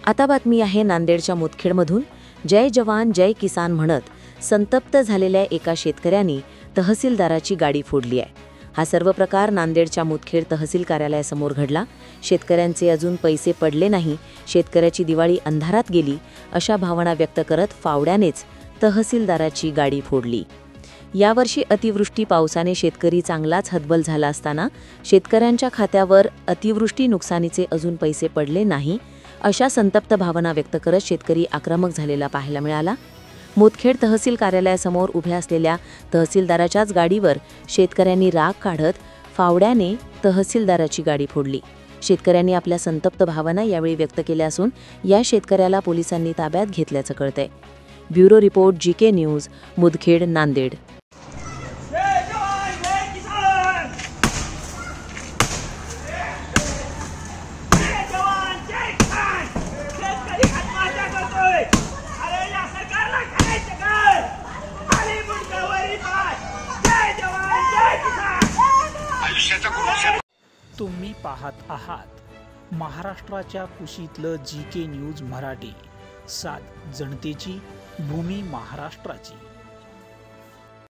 आता बातमी आहे नांदेडच्या मुदखेडमधून। जय जवान जय किसान म्हणत संतप्त झालेल्या एका शेतकऱ्यांनी तहसीलदाराची गाडी फोडली आहे। हा सर्व प्रकार नांदेडच्या मुदखेड तहसील कार्यालयासमोर घडला। शेतकऱ्यांचे अजून पैसे पडले नाही, शेतकऱ्याची दिवाळी अंधारात गेली अशा भावना व्यक्त करत फावड्यानेच तहसीलदाराची गाडी फोडली। यावर्षी अतिवृष्टी पावसाने शेतकरी चांगलाच हतबल झाला असताना शेतकऱ्यांच्या खात्यावर अतिवृष्टी नुकसानीचे अजून पैसे पडले नाही अशा संतप्त भावना व्यक्त करत शेतकरी आक्रमक झालेला पाहायला मिळाला। मुदखेड तहसील कार्यालयासमोर उभ्या असलेल्या तहसीलदाराच्याच गाडीवर शेतकऱ्यांनी राग काढत फावड्याने तहसीलदाराची गाडी फोडली। शेतकऱ्यांनी आपल्या संतप्त भावना यावेळी व्यक्त केल्या असून या शेतकऱ्याला पोलिसांनी ताब्यात घेतल्याचं कळतंय। Bureau report GK news, Mudkhed, Nanded. तुम्ही पाहत आहात महाराष्ट्राच्या कुशीतलं जीके न्यूज मराठी, सात जनतेची भूमी महाराष्ट्राची।